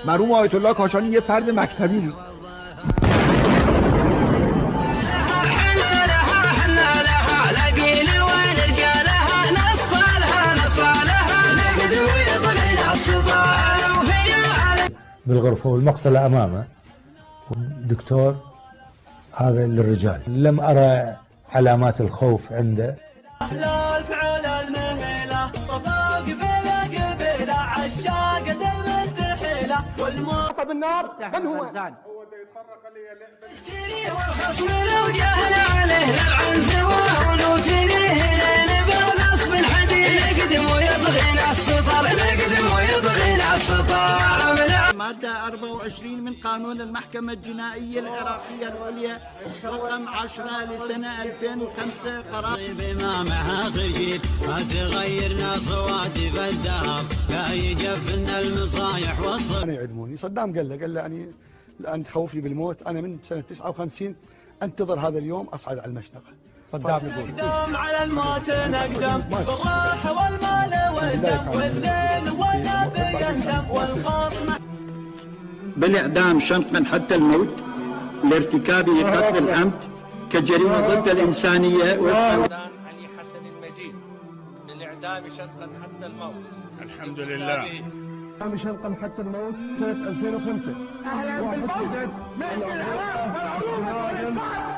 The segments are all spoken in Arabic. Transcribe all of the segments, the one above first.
مرحوم آیت الله کاشانی یه فرد مکتبی بود. بالغرفة والمغسلة أمامه. دكتور هذا للرجال، لم أرى علامات الخوف عنده. الفعل المهيلة صفاق بلا قبيلة عشاق المستحيلة والموت بالنار من هو؟ هو يتطرق لي والخصم لو جهنا عليه للعنف ونوتريه لين بالغصب الحديد نقدم ويطغينا السطر نقدم ويطغينا السطر. مادة 24 من قانون المحكمة الجنائية العراقية العليا رقم 10 لسنة 2005 قرار بما معها غشيد ما تغيرنا صوادف الذهب لا يجفنا المصايح والصبر. أنا يعدموني. صدام قال له يعني الآن تخوفني بالموت. أنا من سنة 59 أنتظر هذا اليوم أصعد على المشنقة. صدام يقول نقدم على الموت نقدم بالراحة والمال والدم والليل والنبي يندم والخصم بالإعدام شنقا حتى الموت لارتكابه قتل العمد كجريمة ضد الإنسانية. علي حسن المجيد بالإعدام شنقا حتى الموت. الحمد لله. إعدام شنقا حتى الموت سنة 2005. وحددت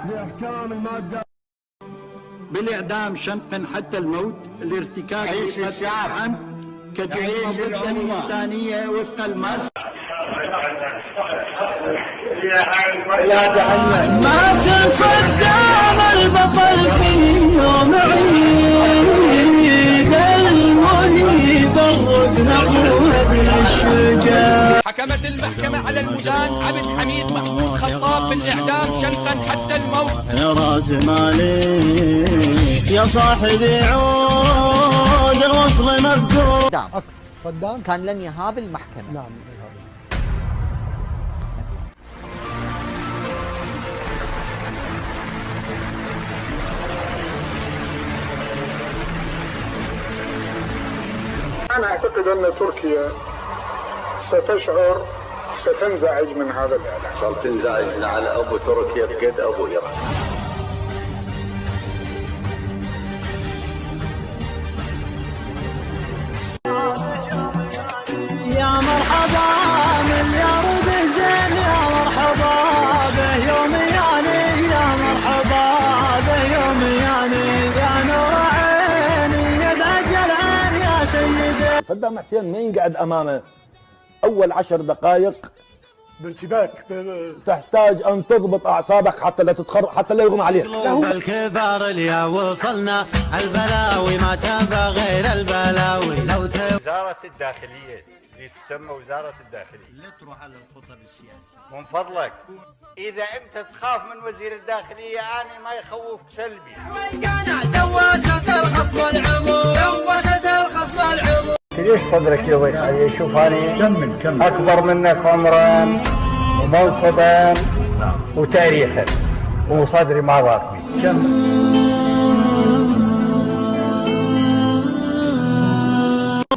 لأحكام المادة. بالإعدام شنقا حتى الموت لارتكابه قتل العمد كجريمة ضد الإنسانية وفق المادة. ما تصدم البطل في يوم عيد المهيب الرد نقوه بالشجاع. حكمت المحكمة على المدان عبد حميد محمود خطاب بالإعدام شنقا حتى الموت. يا راس مالي يا صاحبي عود الوصل مفقود. صدام كان لن يهاب المحكمة. نعم. أنا أعتقد أن تركيا ستنزعج من هذا الإعلان. صار تنزعج على أبو تركيا بقد أبو إيران. يا مرحبا مليار بزين يا مرحبا به يوم يعني يا مرحبا به يوم يعني يا نور عيني يا باجل عين يا سيدي. صدام حسين ما ينقعد امامه اول 10 دقائق بارتباك. تحتاج ان تضبط اعصابك حتى لا حتى لا يغمى عليك. الكبار اللي وصلنا البلاوي ما تبى غير البلاوي. لو وزارة الداخلية اللي تسمى وزارة الداخلية لا تروح على الخطر السياسي من فضلك. إذا أنت تخاف من وزير الداخلية أنا ما يخوفك سلبي. دوست الخصم العموم دوست الخصم العموم. ليش صدرك يضيق علي؟ شوف أنا كمل أكبر منك عمرا ومنصبا وتاريخا وصدري ما ضاقني.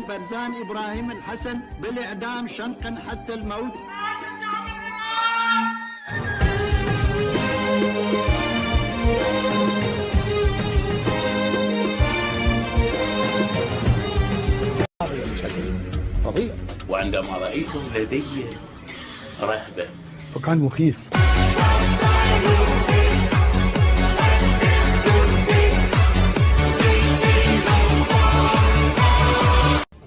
برزان إبراهيم الحسن بالإعدام شنقا حتى الموت. فظيع. وعندما رأيته لدي رهبة فكان مخيف.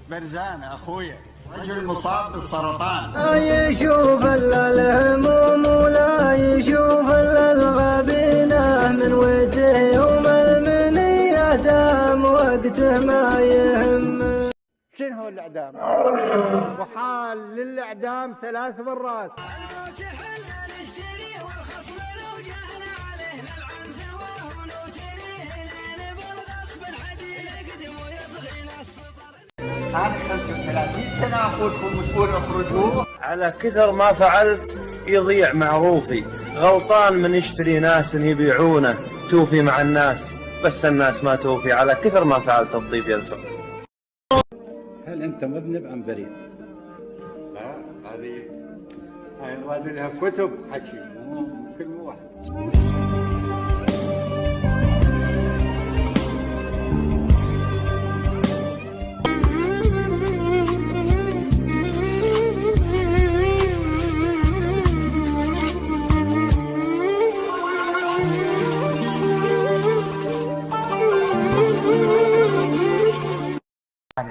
برزان أخويا رجل مصاب بالسرطان. لا يشوف إلا الهموم ولا يشوف إلا الغبينة من وجه يوم المنية دام وقته ما يهم. شنو هو الإعدام؟ وحال للإعدام 3 مرات. أنا 35 سنة أقول لكم مسؤول اخرجوه. على كثر ما فعلت يضيع معروفي. غلطان من يشتري ناس يبيعونه توفي مع الناس بس الناس ما توفي. على كثر ما فعلت الطيب ينسى. هل أنت مذنب أم بريء؟ العظيم. هاي الراد لها كتب حكي مو كلمة واحدة.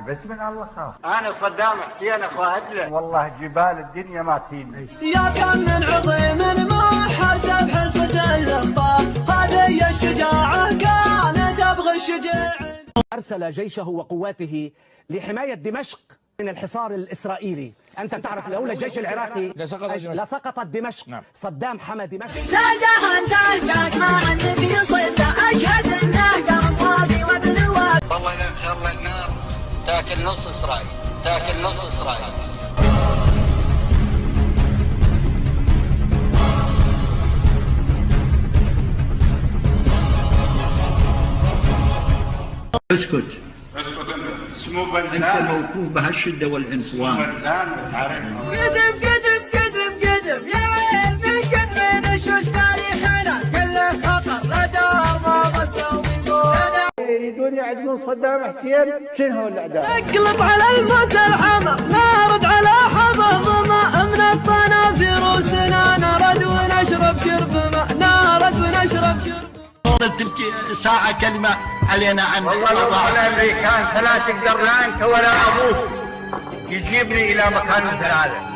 بس من الله خاف. انا صدام حسين اخو هدله والله جبال الدنيا ما تهيني. يا كم من عظيم ما حسب حصة الاخطار، هذه الشجاعة كانت ابغى الشجاع. ارسل جيشه وقواته لحماية دمشق من الحصار الاسرائيلي. انت تعرف لولا الجيش العراقي لسقطت دمشق. نعم. صدام حمى دمشق. ناداها انتهجت مع النبي صدق اشهد انه قام واضي وابن واب. والله لا تخلى النار تاكل نص اسرائيل، تاكل نص اسرائيل. اسكت اسكت انت. اسمه بنزان. انت موقوف بهالشده والعنفوان. بنزان تعرف. كذب كذب كذب كذب يا ويل من كذب نشوش تاريخنا كله خطر لا دار ما بسوي يريدون يعدمون صدام حسين. شنو هو الاعداء؟ اقلط على الموت الحمر نارد على حضر ماء من الطنافر وسنا نرد ونشرب شرب ماء نارد ونشرب شرب. تبكي ساعة كلمة علينا عن والله لو الامريكان فلا تقدر لا انت ولا ابوك يجيبني الى مكان مثل هذا.